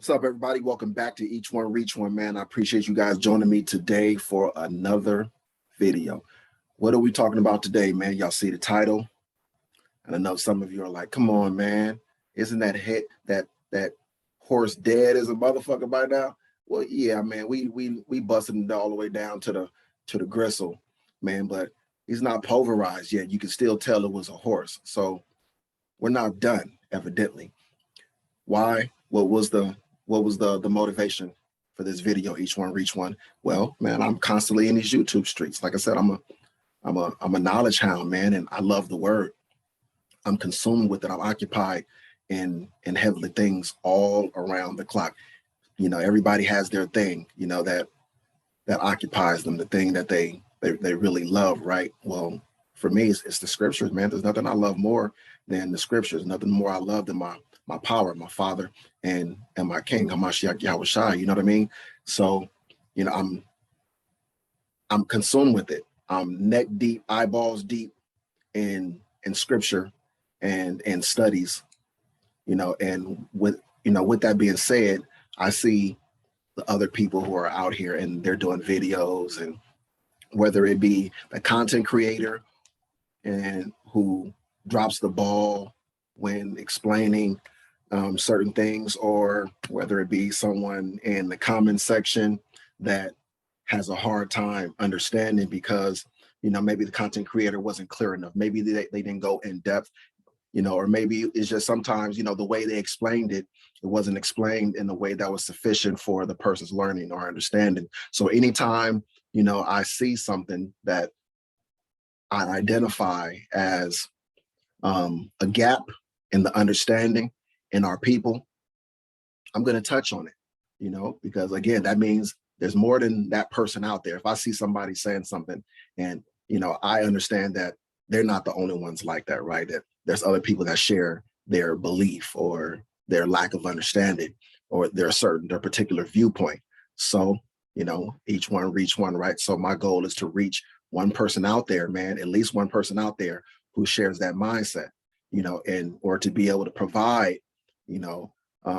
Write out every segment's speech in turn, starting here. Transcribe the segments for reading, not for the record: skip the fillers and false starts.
What's up, everybody? Welcome back to Each One Reach One, man. I appreciate you guys joining me today for another video. What are we talking about today, man? Y'all see the title, and I know some of you are like, "Come on, man! Isn't that horse dead as a motherfucker by now?" Well, yeah, man. We busted it all the way down to the gristle, man. But he's not pulverized yet. You can still tell it was a horse. So we're not done, evidently. Why? What was the motivation for this video? Each One Reach One. Well, man, I'm constantly in these YouTube streets. Like I said, I'm a knowledge hound, man, and I love the word. I'm consumed with it. I'm occupied in heavenly things all around the clock. You know, everybody has their thing, you know, that occupies them, the thing that they really love, right? Well, for me, it's the scriptures, man. There's nothing I love more than the scriptures. Nothing more I love than my power, my Father, and my King, YAHAWASHI. You know what I mean? So, you know, I'm consumed with it. I'm neck deep, eyeballs deep in scripture and studies. You know, and with that being said, I see the other people who are out here and they're doing videos, and whether it be the content creator and who drops the ball when explaining certain things, or whether it be someone in the comment section that has a hard time understanding because, you know, maybe the content creator wasn't clear enough. Maybe they didn't go in depth, you know, or maybe it's just sometimes, you know, the way they explained it, it wasn't explained in a way that was sufficient for the person's learning or understanding. So anytime, you know, I see something that I identify as a gap in the understanding in our people, I'm going to touch on it, you know, because again, that means there's more than that person out there. If I see somebody saying something and, you know, I understand that they're not the only ones like that, right? That there's other people that share their belief or their lack of understanding or their particular viewpoint. So, you know, each one reach one, right? So my goal is to reach one person out there, man, at least one person out there who shares that mindset, you know, or to be able to provide, you know,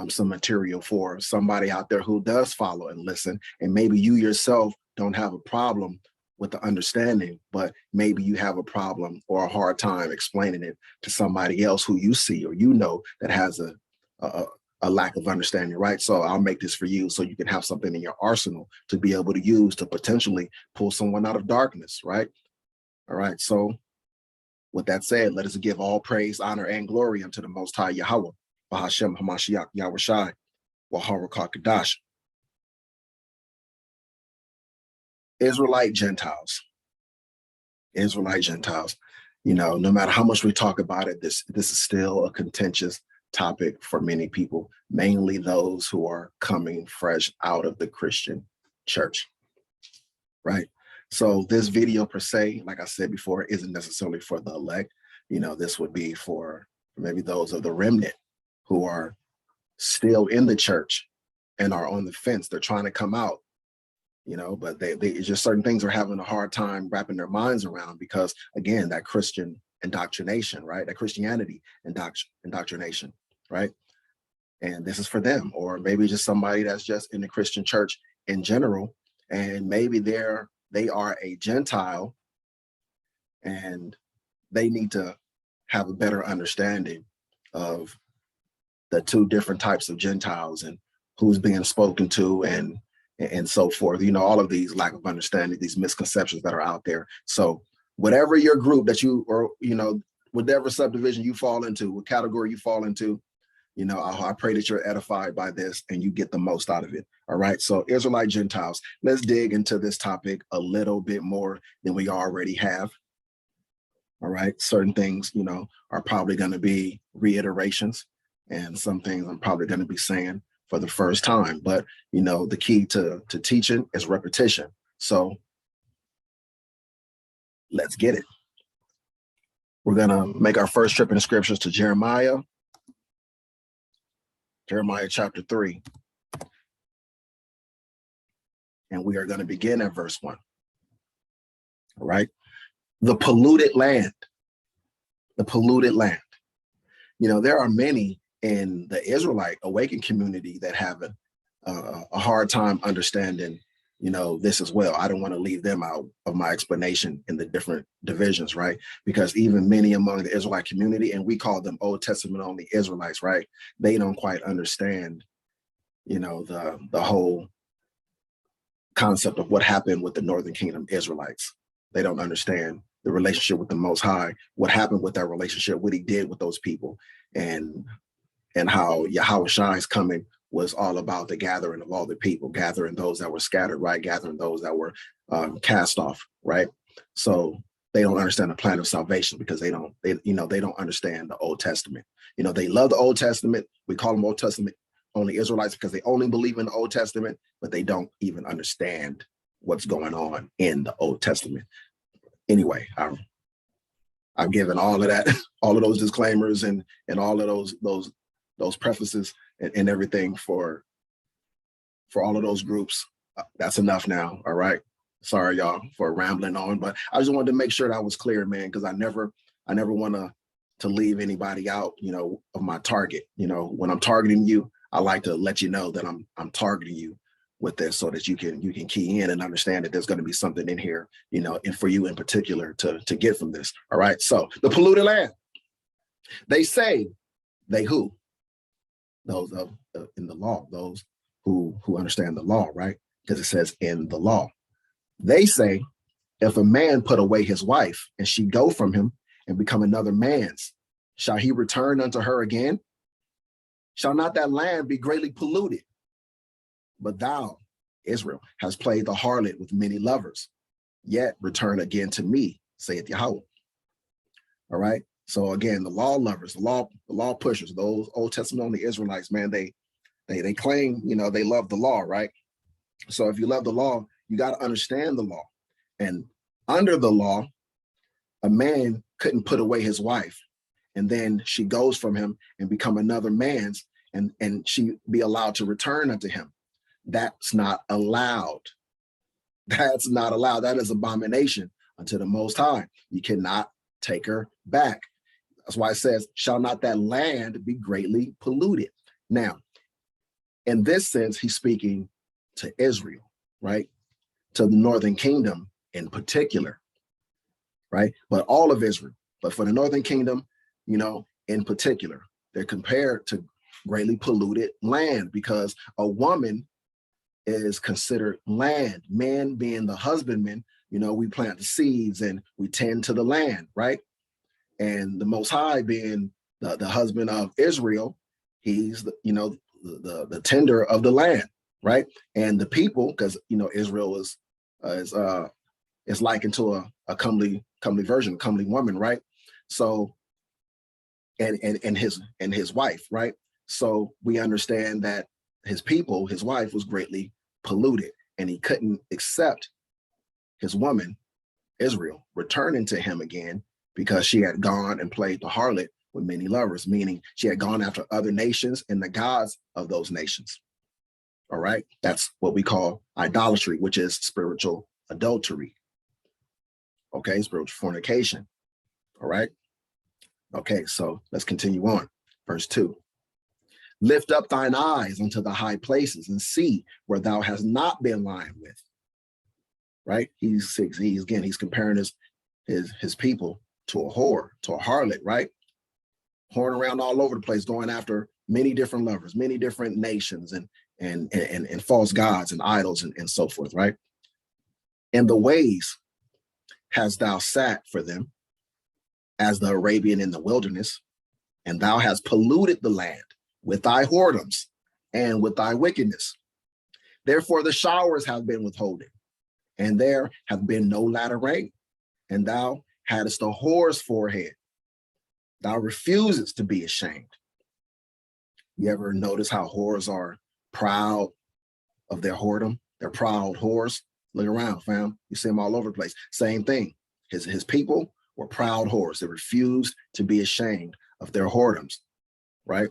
some material for somebody out there who does follow and listen. And maybe you yourself don't have a problem with the understanding, but maybe you have a problem or a hard time explaining it to somebody else who you see or you know that has a lack of understanding, right? So I'll make this for you so you can have something in your arsenal to be able to use to potentially pull someone out of darkness, right? All right, so with that said, let us give all praise, honor, and glory unto the Most High Yahawah, Bahashem Hamashiach Yahawashi, Waharakah Kadash. Israelite Gentiles. Israelite Gentiles. You know, no matter how much we talk about it, this is still a contentious topic for many people, mainly those who are coming fresh out of the Christian church, right? So this video per se, like I said before, isn't necessarily for the elect. You know, this would be for maybe those of the remnant who are still in the church and are on the fence. They're trying to come out, you know, but they just certain things are having a hard time wrapping their minds around because, again, that Christian indoctrination, right? That Christianity indoctrination, right? And this is for them, or maybe just somebody that's just in the Christian church in general, and maybe they are a Gentile and they need to have a better understanding of the two different types of Gentiles and who's being spoken to and so forth. You know, all of these lack of understanding, these misconceptions that are out there. So whatever your group that you, or, you know, whatever subdivision you fall into, what category you fall into, you know, I pray that you're edified by this and you get the most out of it. All right. So Israelite Gentiles, let's dig into this topic a little bit more than we already have. All right. Certain things, you know, are probably going to be reiterations, and some things I'm probably going to be saying for the first time. But, you know, the key to teaching is repetition. So let's get it. We're going to make our first trip in the scriptures to Jeremiah chapter 3. And we are going to begin at verse 1. All right. The polluted land. The polluted land. You know, there are many in the Israelite awakened community that have a hard time understanding, this as well. I don't want to leave them out of my explanation in the different divisions, right? Because even many among the Israelite community, and we call them Old Testament only Israelites, right? They don't quite understand, the whole concept of what happened with the Northern Kingdom Israelites. They don't understand the relationship with the Most High, what happened with that relationship, what he did with those people, and how YAHAWASHI's coming was all about the gathering of all the people, gathering those that were scattered, right? Gathering those that were cast off, right? So they don't understand the plan of salvation because they don't understand the Old Testament. They love the Old Testament. We call them Old Testament only Israelites because they only believe in the Old Testament, but they don't even understand what's going on in the Old Testament. Anyway, I've given all of that, all of those disclaimers and all of those prefaces and everything for all of those groups. That's enough now. All right. Sorry, y'all, for rambling on, but I just wanted to make sure that was clear, man, because I never want to leave anybody out, of my target. When I'm targeting you, I like to let you know that I'm targeting you with this so that you can key in and understand that there's going to be something in here, and for you in particular to get from this. All right. So the polluted land, they say, they who? Those in the law, those who understand the law, right? Because it says in the law. They say, if a man put away his wife and she go from him and become another man's, shall he return unto her again? Shall not that land be greatly polluted? But thou, Israel, has played the harlot with many lovers, yet return again to me, saith Yahweh. All right. So again, the law lovers, the law pushers, those Old Testament only Israelites, man, they claim, they love the law, right? So if you love the law, you got to understand the law. And under the law, a man couldn't put away his wife, and then she goes from him and become another man's, and she be allowed to return unto him. That's not allowed. That's not allowed. That is abomination unto the Most High. You cannot take her back. That's why it says, shall not that land be greatly polluted? Now, in this sense, he's speaking to Israel, right? To the Northern Kingdom in particular, right? But all of Israel. But for the Northern Kingdom, in particular, they're compared to greatly polluted land because a woman is considered land. Man being the husbandman, we plant the seeds and we tend to the land, right? And the Most High being the husband of Israel, he's the tender of the land, right? And the people, because Israel is likened to a comely virgin, comely woman, right? So and his wife, right? So we understand that his people, his wife, was greatly polluted, and he couldn't accept his woman, Israel, returning to him again because she had gone and played the harlot with many lovers, meaning she had gone after other nations and the gods of those nations. All right. That's what we call idolatry, which is spiritual adultery. Okay. Spiritual fornication. All right. Okay. So let's continue on. Verse 2. Lift up thine eyes unto the high places and see where thou hast not been lying with. Right. He's comparing his people to a whore, to a harlot, right? Whoring around all over the place, going after many different lovers, many different nations and false gods and idols and so forth, right? In the ways hast thou sat for them as the Arabian in the wilderness, and thou hast polluted the land with thy whoredoms and with thy wickedness. Therefore the showers have been withholden, and there hath been no latter rain, and thou hadst a whore's forehead. Thou refusest to be ashamed. You ever notice how whores are proud of their whoredom? They're proud whores. Look around, fam. You see them all over the place. Same thing. His people were proud whores. They refused to be ashamed of their whoredoms, right?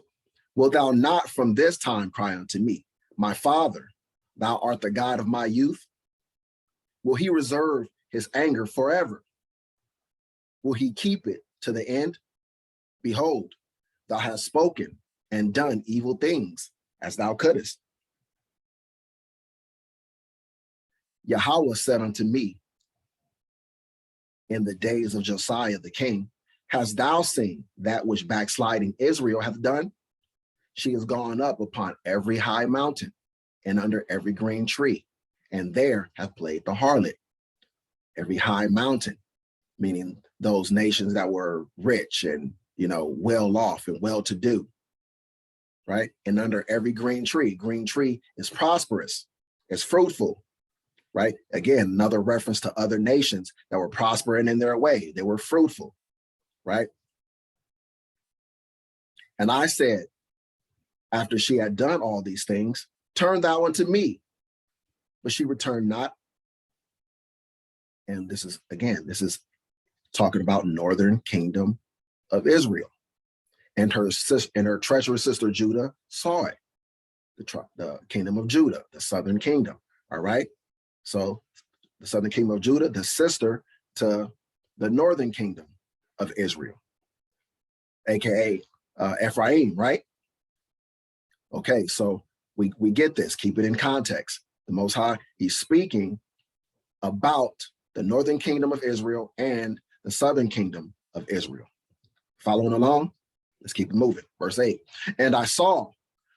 Wilt thou not from this time cry unto me, my father, thou art the God of my youth? Will he reserve his anger forever? Will he keep it to the end? Behold, thou hast spoken, and done evil things as thou couldest. YAHAWAH said unto me in the days of Josiah the king, hast thou seen that which backsliding Israel hath done? She has gone up upon every high mountain and under every green tree, and there hath played the harlot. Every high mountain, meaning those nations that were rich and, well off and well-to-do, right? And under every green tree is prosperous, it's fruitful, right? Again, another reference to other nations that were prospering in their way. They were fruitful, right? And I said, after she had done all these things, turn thou unto me. But she returned not. And this is talking about northern kingdom of Israel. And her treacherous sister Judah saw it, the kingdom of Judah, the southern kingdom, all right? So the southern kingdom of Judah, the sister to the northern kingdom of Israel, AKA Ephraim, right? Okay, so we get this, keep it in context. The Most High, he's speaking about the northern kingdom of Israel and the southern kingdom of Israel. Following along? Let's keep it moving. Verse 8, and I saw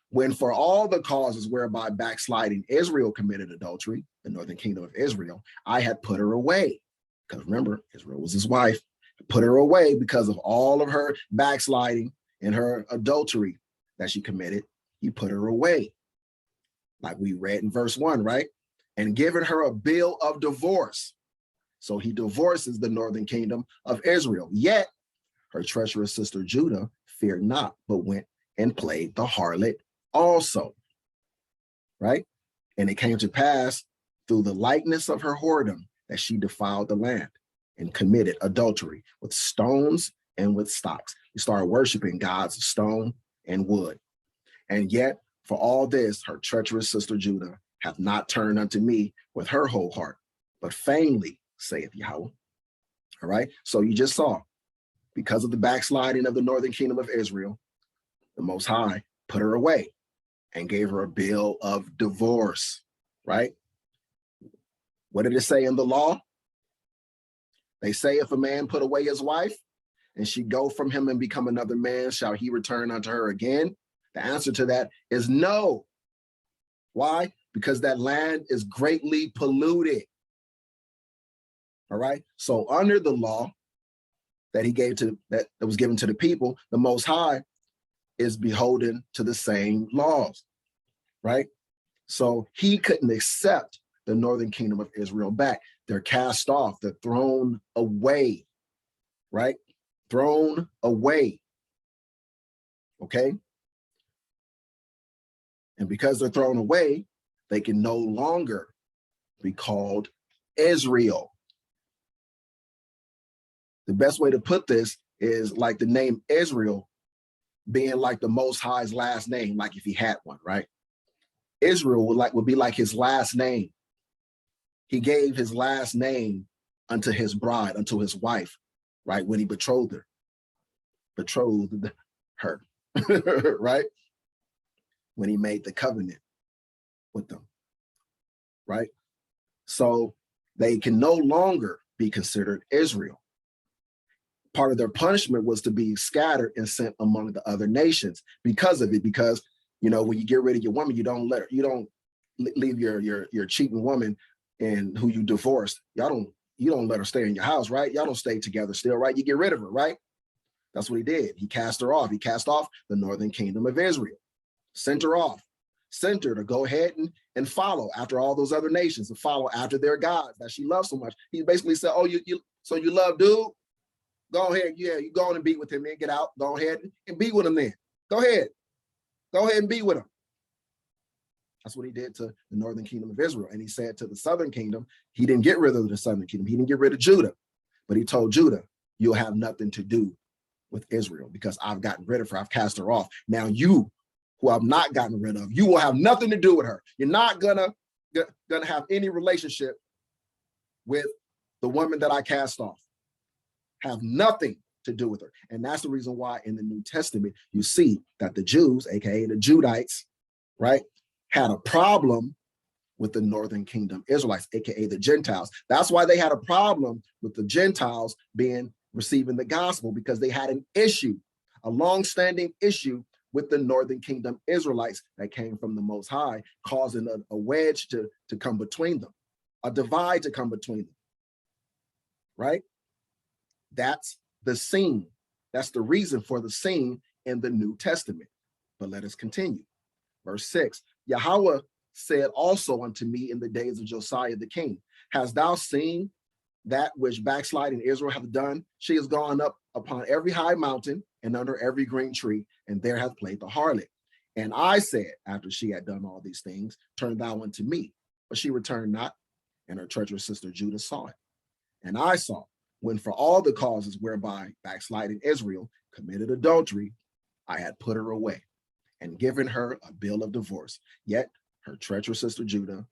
when for all the causes whereby backsliding Israel committed adultery, the northern kingdom of Israel, I had put her away. Because remember, Israel was his wife, put her away because of all of her backsliding and her adultery that she committed. He put her away, like we read in verse 1, right? And given her a bill of divorce. So he divorces the northern kingdom of Israel. Yet her treacherous sister Judah feared not, but went and played the harlot also, right? And it came to pass through the likeness of her whoredom that she defiled the land and committed adultery with stones and with stocks. She started worshiping gods, stone and wood. And yet for all this, her treacherous sister Judah hath not turned unto me with her whole heart, but feignedly, saith Yahweh. All right, so you just saw, because of the backsliding of the northern kingdom of Israel, the Most High put her away and gave her a bill of divorce, right? What did it say in the law? They say if a man put away his wife and she go from him and become another man, shall he return unto her again? The answer to that is no. Why? Because that land is greatly polluted. All right. So under the law that he gave that was given to the people, the Most High is beholden to the same laws, right? So he couldn't accept the northern kingdom of Israel back. They're cast off, they're thrown away, right? Thrown away, okay? And because they're thrown away, they can no longer be called Israel. The best way to put this is like the name Israel being like the Most High's last name, like if he had one, right? Israel would be like his last name. He gave his last name unto his bride, unto his wife, right? When he betrothed her, right? When he made the covenant with them, right? So they can no longer be considered Israel. Part of their punishment was to be scattered and sent among the other nations because of it. Because, when you get rid of your woman, you don't leave your cheating woman and who you divorced. You don't let her stay in your house, right? Y'all don't stay together still, right? You get rid of her, right? That's what he did. He cast her off. He cast off the northern kingdom of Israel, sent her off, sent her to go ahead and follow after all those other nations, to follow after their gods that she loves so much. He basically said, oh, so you love dude? Go ahead, yeah, you go on and be with him, man. Get out, go ahead and be with him then. Go ahead and be with him. That's what he did to the northern kingdom of Israel. And he said to the southern kingdom, he didn't get rid of the southern kingdom. He didn't get rid of Judah, but he told Judah, you'll have nothing to do with Israel because I've gotten rid of her. I've cast her off. Now you, who I've not gotten rid of, you will have nothing to do with her. You're not gonna have any relationship with the woman that I cast off. Have nothing to do with her. And that's the reason why in the New Testament, you see that the Jews, aka the Judites, right, had a problem with the Northern Kingdom Israelites, aka the Gentiles. That's why they had a problem with the Gentiles receiving the gospel, because they had an issue, a long-standing issue with the Northern Kingdom Israelites that came from the Most High, causing a wedge to come between them, a divide to come between them, right? That's the scene. That's the reason for the scene in the New Testament. But let us continue. Verse 6, Yahweh said also unto me in the days of Josiah the king, hast thou seen that which backsliding Israel hath done? She has gone up upon every high mountain and under every green tree, and there hath played the harlot. And I said, after she had done all these things, turn thou unto me. But she returned not, and her treacherous sister Judah saw it. And I saw, when for all the causes whereby backsliding Israel committed adultery, I had put her away and given her a bill of divorce. Yet her treacherous sister Judah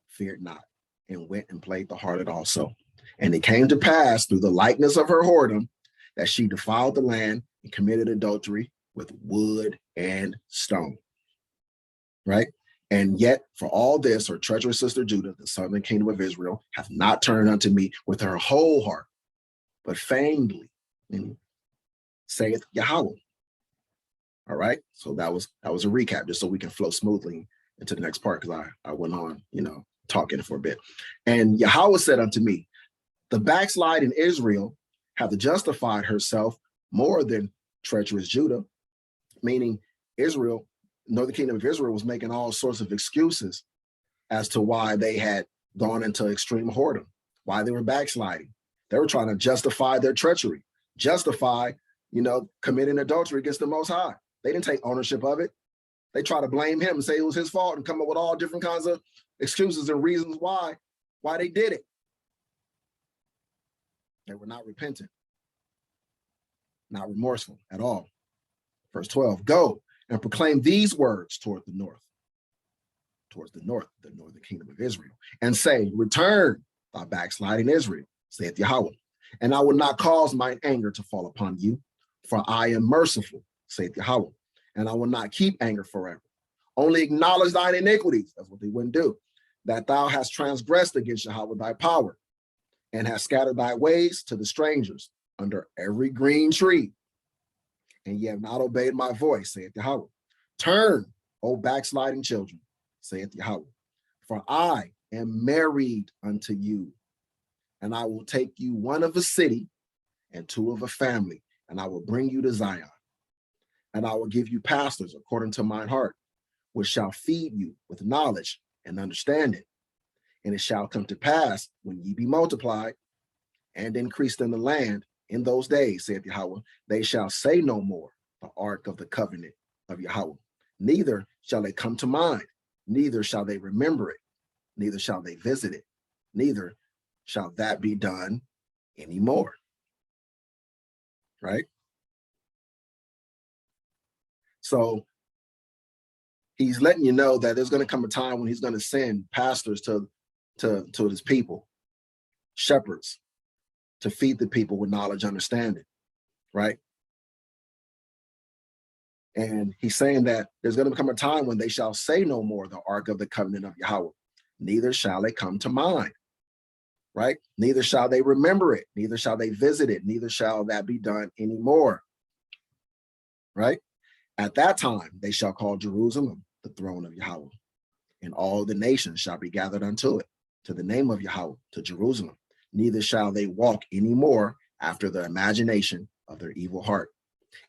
feared not, and went and played the harlot also. And it came to pass through the likeness of her whoredom that she defiled the land and committed adultery with wood and stone. Right? And yet for all this, her treacherous sister Judah, the southern kingdom of Israel, hath not turned unto me with her whole heart, but feignedly, saith Yahawah. All right. So that was a recap, just so we can flow smoothly into the next part, because I went on, talking for a bit. And Yahawah said unto me, the backsliding Israel hath justified herself more than treacherous Judah, meaning Israel, Northern Kingdom of Israel, was making all sorts of excuses as to why they had gone into extreme whoredom, why they were backsliding. They were trying to justify their treachery, justify, committing adultery against the Most High. They didn't take ownership of it. They try to blame him and say it was his fault and come up with all different kinds of excuses and reasons why they did it. They were not repentant, not remorseful at all. Verse 12, go and proclaim these words towards the north, the northern kingdom of Israel, and say, return, thy backsliding Israel, saith Yahawah, and I will not cause mine anger to fall upon you, for I am merciful, saith Yahawah, and I will not keep anger forever. Only acknowledge thine iniquities, that's what they wouldn't do, that thou hast transgressed against Yahawah thy power, and hast scattered thy ways to the strangers under every green tree. And ye have not obeyed my voice, saith Yahawah. Turn, O backsliding children, saith Yahawah, for I am married unto you, and I will take you one of a city and two of a family, and I will bring you to Zion. And I will give you pastors according to mine heart, which shall feed you with knowledge and understanding. And it shall come to pass, when ye be multiplied and increased in the land in those days, saith Yahawah, they shall say no more the ark of the covenant of Yahawah. Neither shall they come to mind, neither shall they remember it, neither shall they visit it, neither shall that be done anymore. Right? So he's letting you know that there's going to come a time when he's going to send pastors to his people, shepherds, to feed the people with knowledge, understanding, right? And he's saying that there's going to come a time when they shall say no more the ark of the covenant of Yahawah, neither shall it come to mind, right? Neither shall they remember it, neither shall they visit it, neither shall that be done anymore, right? At that time, they shall call Jerusalem the throne of Yahawah, and all the nations shall be gathered unto it, to the name of Yahawah, to Jerusalem. Neither shall they walk any more after the imagination of their evil heart.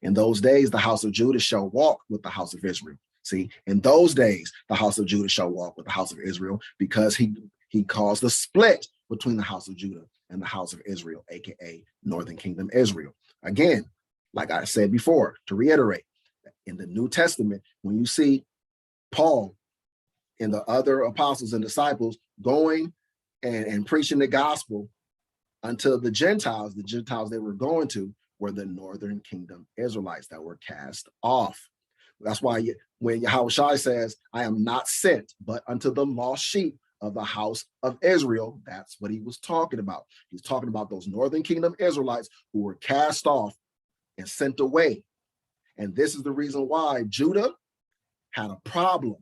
In those days, the house of Judah shall walk with the house of Israel. See, in those days, the house of Judah shall walk with the house of Israel, because he caused a split between the house of Judah and the house of Israel, aka Northern Kingdom Israel. Again, like I said before, to reiterate, in the New Testament, when you see Paul and the other apostles and disciples going and preaching the gospel unto the Gentiles they were going to were the Northern Kingdom Israelites that were cast off. That's why when YAHAWASHI says, I am not sent but unto the lost sheep of the house of Israel. That's what he was talking about. He's talking about those northern kingdom Israelites who were cast off and sent away. And this is the reason why Judah had a problem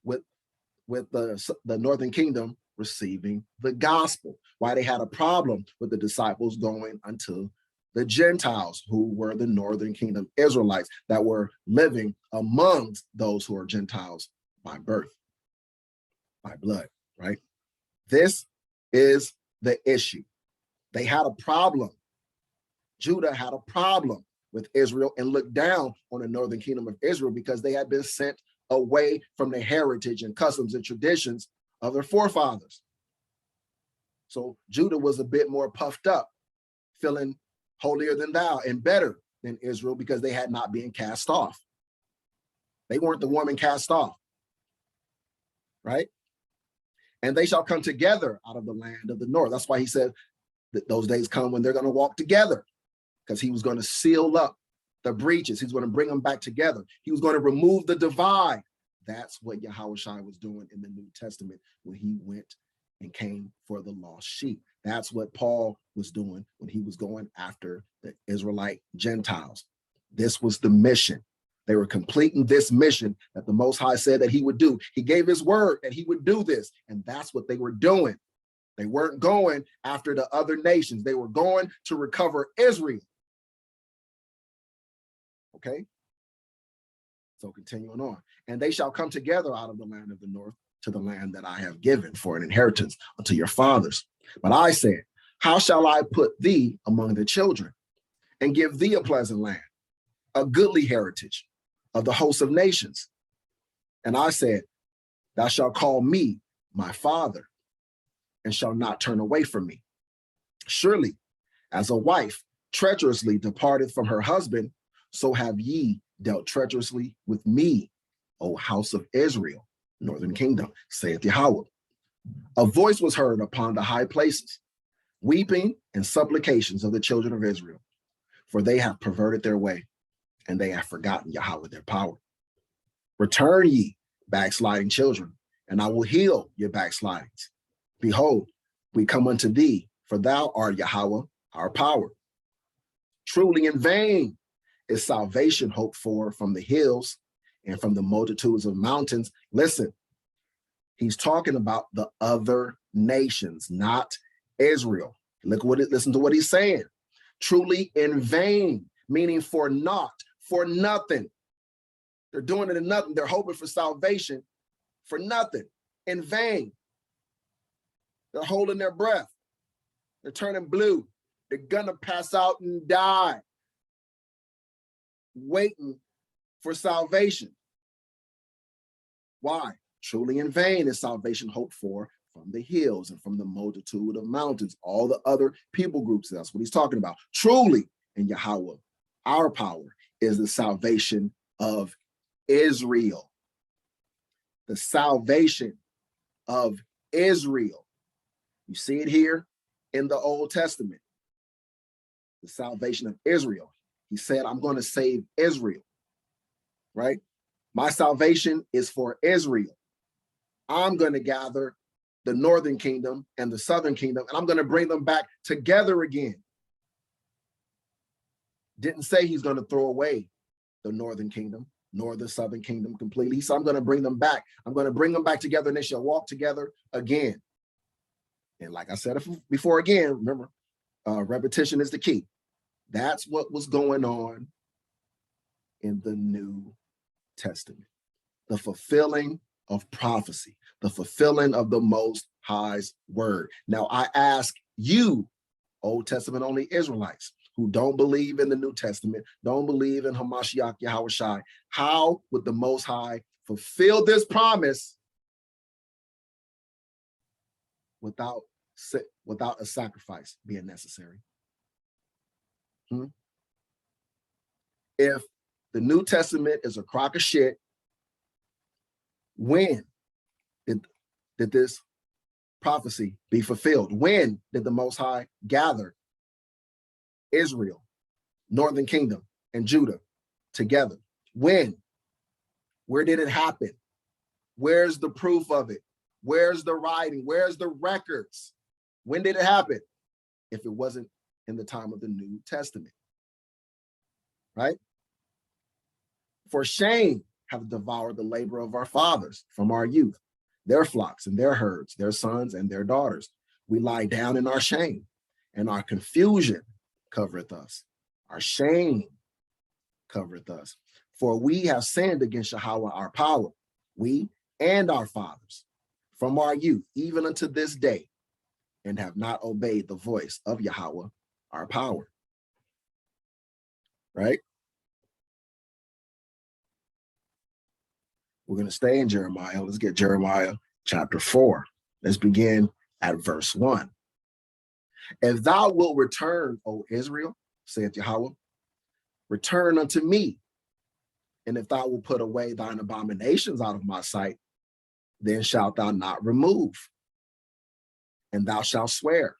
with the northern kingdom receiving the gospel, why they had a problem with the disciples going unto the Gentiles, who were the northern kingdom Israelites that were living amongst those who are Gentiles by birth, by blood, right? This is the issue. They had a problem. Judah had a problem with Israel and looked down on the northern kingdom of Israel because they had been sent away from the heritage and customs and traditions of their forefathers. So Judah was a bit more puffed up, feeling holier than thou and better than Israel because they had not been cast off. They weren't the woman cast off, right? And they shall come together out of the land of the north. That's why he said that those days come when they're going to walk together, because he was going to seal up the breaches. He's going to bring them back together. He was going to remove the divide. That's what YAHAWASHI was doing in the New Testament when he went and came for the lost sheep. That's what Paul was doing when he was going after the Israelite Gentiles. This was the mission. They were completing this mission that the Most High said that he would do. He gave his word that he would do this, and that's what they were doing. They weren't going after the other nations. They were going to recover Israel. Okay? So continuing on. And they shall come together out of the land of the north to the land that I have given for an inheritance unto your fathers. But I said, how shall I put thee among the children and give thee a pleasant land, a goodly heritage of the hosts of nations? And I said, thou shalt call me my father and shall not turn away from me. Surely, as a wife treacherously departed from her husband, so have ye dealt treacherously with me, O house of Israel, northern kingdom, saith Yahweh. A voice was heard upon the high places, weeping and supplications of the children of Israel, for they have perverted their way, and they have forgotten Yahweh their power. Return ye, backsliding children, and I will heal your backslidings. Behold, we come unto thee, for thou art Yahweh, our power. Truly in vain is salvation hoped for from the hills and from the multitudes of mountains. Listen, he's talking about the other nations, not Israel. Listen to what he's saying. Truly in vain, meaning for naught, for nothing. They're doing it in nothing. They're hoping for salvation for nothing, in vain. They're holding their breath. They're turning blue. They're gonna pass out and die, waiting for salvation. Why? Truly in vain is salvation hoped for from the hills and from the multitude of mountains, all the other people groups. That's what he's talking about. Truly in Yahweh, our power is the salvation of Israel. The salvation of Israel. You see it here in the Old Testament. The salvation of Israel. He said, I'm going to save Israel, right? My salvation is for Israel. I'm going to gather the northern kingdom and the southern kingdom, and I'm going to bring them back together again. Didn't say he's going to throw away the northern kingdom nor the southern kingdom completely. So I'm going to bring them back. I'm going to bring them back together, and they shall walk together again. And like I said before, again, remember, repetition is the key. That's what was going on in the New Testament. The fulfilling of prophecy, the fulfilling of the Most High's word. Now I ask you, Old Testament only Israelites, who don't believe in the New Testament, don't believe in Hamashiach YAHAWASHI, how would the Most High fulfill this promise without a sacrifice being necessary? If the New Testament is a crock of shit, when did this prophecy be fulfilled? When did the Most High gather Israel, Northern Kingdom, and Judah together? When? Where did it happen? Where's the proof of it? Where's the writing? Where's the records? When did it happen? If it wasn't in the time of the New Testament, right? For shame have devoured the labor of our fathers from our youth, their flocks and their herds, their sons and their daughters. We lie down in our shame, and our confusion covereth us. Our shame covereth us. For we have sinned against YAHAWAH our power, we and our fathers, from our youth, even unto this day, and have not obeyed the voice of YAHAWAH our power. Right? We're going to stay in Jeremiah. Let's get Jeremiah chapter 4. Let's begin at verse 1. If thou wilt return, O Israel, saith YAHAWAH, return unto me. And if thou wilt put away thine abominations out of my sight, then shalt thou not remove. And thou shalt swear,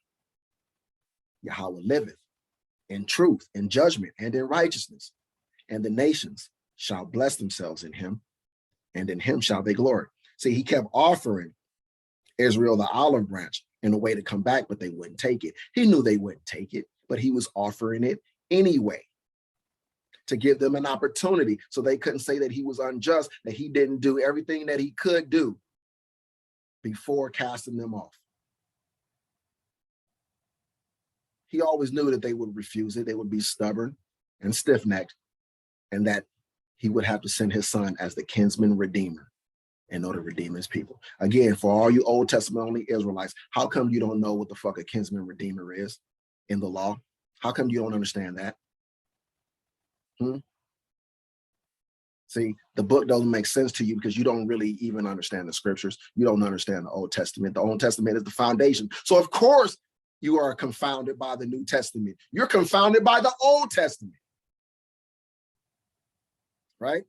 YAHAWAH liveth, in truth, in judgment, and in righteousness. And the nations shall bless themselves in him, and in him shall they glory. See, he kept offering Israel the olive branch in a way to come back, but they wouldn't take it. He knew they wouldn't take it, but he was offering it anyway to give them an opportunity so they couldn't say that he was unjust, that he didn't do everything that he could do before casting them off. He always knew that they would refuse it. They would be stubborn and stiff-necked, and that he would have to send his son as the kinsman redeemer in order to redeem his people. Again, for all you Old Testament only Israelites, how come you don't know what the fuck a kinsman redeemer is in the law? How come you don't understand that? See, the book doesn't make sense to you because you don't really even understand the scriptures. You don't understand the Old Testament. The Old Testament is the foundation. So of course you are confounded by the New Testament. You're confounded by the Old Testament. Right?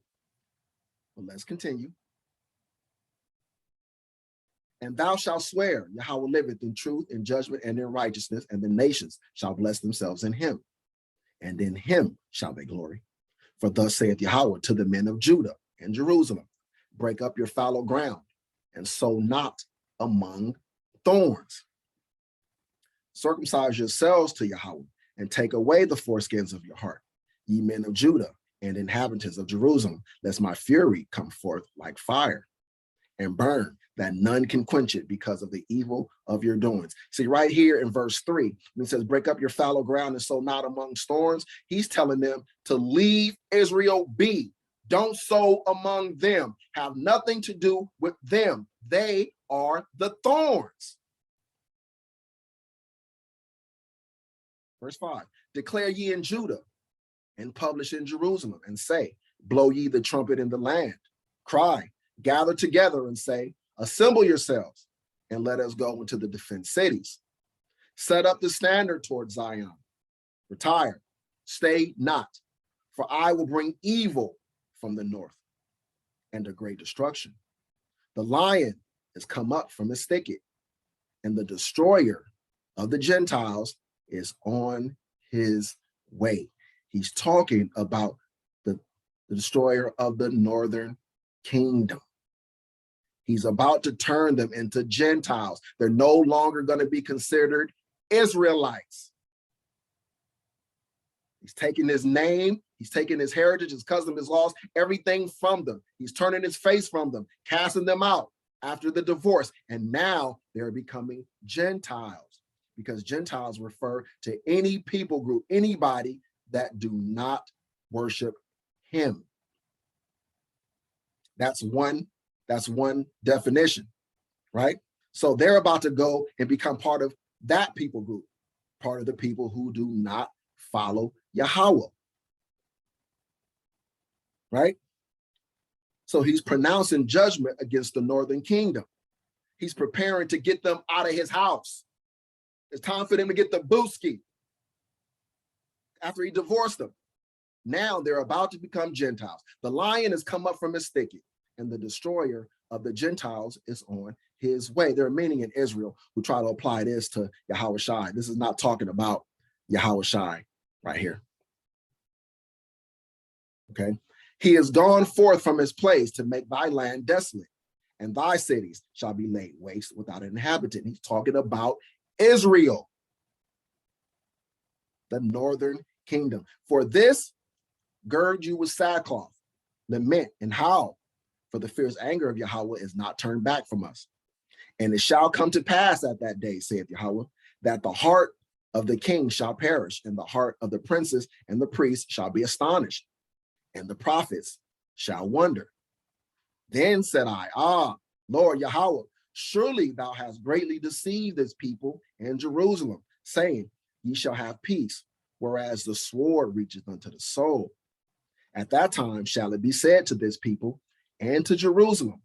Well, let's continue. And thou shalt swear, YAHAWAH liveth in truth, in judgment, and in righteousness, and the nations shall bless themselves in him, and in him shall they glory. For thus saith YAHAWAH to the men of Judah and Jerusalem, break up your fallow ground, and sow not among thorns. Circumcise yourselves to YAHAWAH, and take away the foreskins of your heart, ye men of Judah and inhabitants of Jerusalem, lest my fury come forth like fire and burn, that none can quench it because of the evil of your doings. See, right here in verse 3, when it says, break up your fallow ground and sow not among thorns, he's telling them to leave Israel be. Don't sow among them. Have nothing to do with them. They are the thorns. Verse 5, declare ye in Judah and publish in Jerusalem, and say, blow ye the trumpet in the land. Cry, gather together and say, assemble yourselves and let us go into the defense cities. Set up the standard toward Zion. Retire, stay not, for I will bring evil from the north and a great destruction. The lion has come up from his thicket, and the destroyer of the Gentiles is on his way. He's talking about the destroyer of the northern kingdom. He's about to turn them into Gentiles. They're no longer going to be considered Israelites. He's taking his name, he's taking his heritage, his custom, his laws, everything from them. He's turning his face from them, casting them out after the divorce. And now they're becoming Gentiles, because Gentiles refer to any people group, anybody that do not worship him. That's one definition, right? So they're about to go and become part of that people group, part of the people who do not follow YAHAWAH, right? So he's pronouncing judgment against the northern kingdom. He's preparing to get them out of his house. It's time for them to get the booski after he divorced them. Now they're about to become Gentiles. The lion has come up from his thicket, and the destroyer of the Gentiles is on his way. There are many in Israel who try to apply this to YAHAWASHI. This is not talking about YAHAWASHI right here. Okay. He has gone forth from his place to make thy land desolate, and thy cities shall be laid waste without an inhabitant. He's talking about Israel, the northern kingdom. For this, gird you with sackcloth, lament and howl, for the fierce anger of Yahawah is not turned back from us. And it shall come to pass at that day, saith Yahawah, that the heart of the king shall perish, and the heart of the princes and the priests shall be astonished, and the prophets shall wonder. Then said I, Ah, Lord Yahawah, surely thou hast greatly deceived this people in Jerusalem, saying, Ye shall have peace, whereas the sword reacheth unto the soul. At that time shall it be said to this people and to Jerusalem,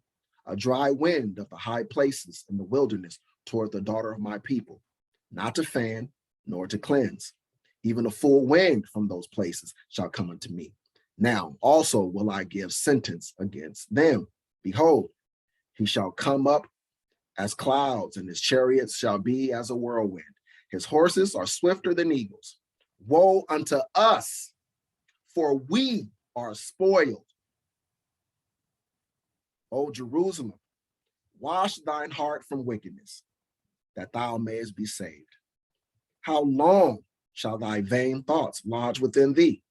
a dry wind of the high places in the wilderness toward the daughter of my people, not to fan nor to cleanse. Even a full wind from those places shall come unto me. Now also will I give sentence against them. Behold, he shall come up as clouds, and his chariots shall be as a whirlwind. His horses are swifter than eagles. Woe unto us, for we are spoiled. O Jerusalem, wash thine heart from wickedness, that thou mayest be saved. How long shall thy vain thoughts lodge within thee?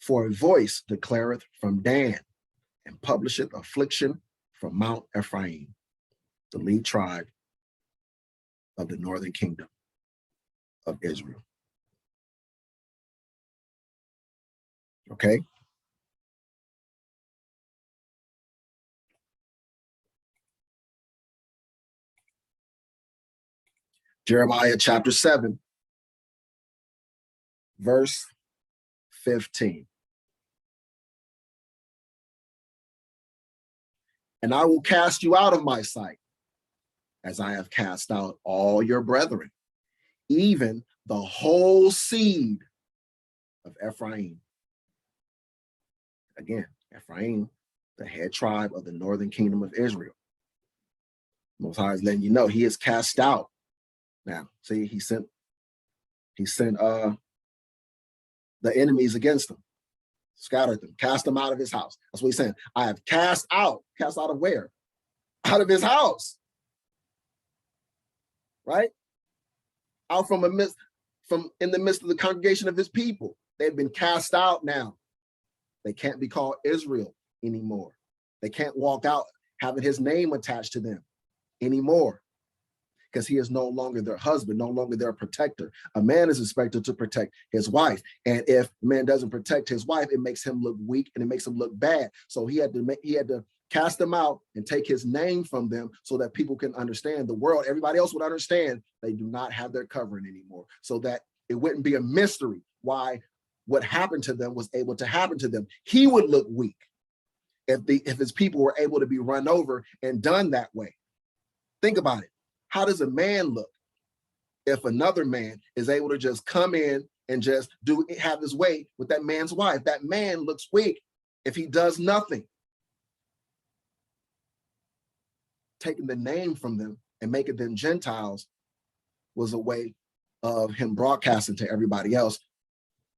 For a voice declareth from Dan, and publisheth affliction from Mount Ephraim, the lead tribe of the northern kingdom of Israel. Okay? Jeremiah chapter 7, verse 15. And I will cast you out of my sight, as I have cast out all your brethren, even the whole seed of Ephraim. Again, Ephraim, the head tribe of the northern kingdom of Israel. Most High is letting you know he is cast out. Now, see, he sent the enemies against them, scattered them, cast them out of his house. That's what he's saying. I have cast out of where? Out of his house. Right? Out from in the midst of the congregation of his people. They've been cast out now. They can't be called Israel anymore. They can't walk out having his name attached to them anymore, because he is no longer their husband, no longer their protector. A man is expected to protect his wife. And if a man doesn't protect his wife, it makes him look weak and it makes him look bad. So he had to cast them out and take his name from them so that people can understand, the world, everybody else would understand they do not have their covering anymore, so that it wouldn't be a mystery why what happened to them was able to happen to them. He would look weak if his people were able to be run over and done that way. Think about it. How does a man look if another man is able to just come in and just have his way with that man's wife? That man looks weak if he does nothing. Taking the name from them and making them Gentiles was a way of him broadcasting to everybody else,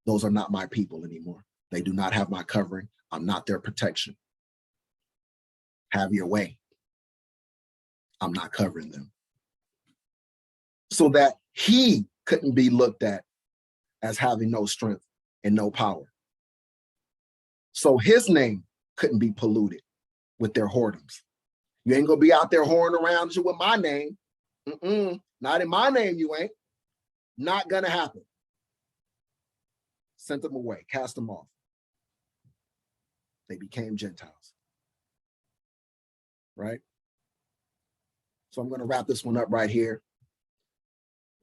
those are not my people anymore. They do not have my covering. I'm not their protection. Have your way. I'm not covering them. So that he couldn't be looked at as having no strength and no power. So his name couldn't be polluted with their whoredoms. You ain't gonna be out there whoring around with my name. Not in my name, you ain't. Not gonna happen. Sent them away, cast them off. They became Gentiles. Right? So I'm gonna wrap this one up right here.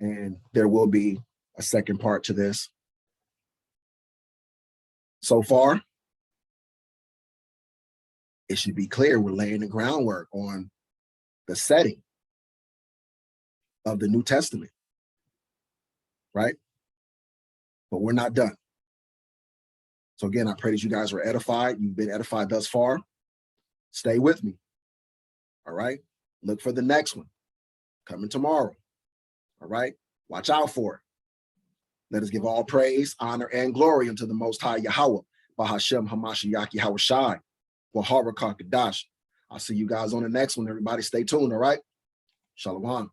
And there will be a second part to this. So far, it should be clear we're laying the groundwork on the setting of the New Testament, right? But we're not done. So again, I pray that you guys were edified. You've been edified thus far. Stay with me, all right? Look for the next one coming tomorrow. All right, watch out for it. Let us give all praise, honor, and glory unto the Most High Yahawah, Bahashem Hamashiach YAHAWASHI, Waharakah Kadash, I'll see you guys on the next one. Everybody stay tuned, all right? Shalom.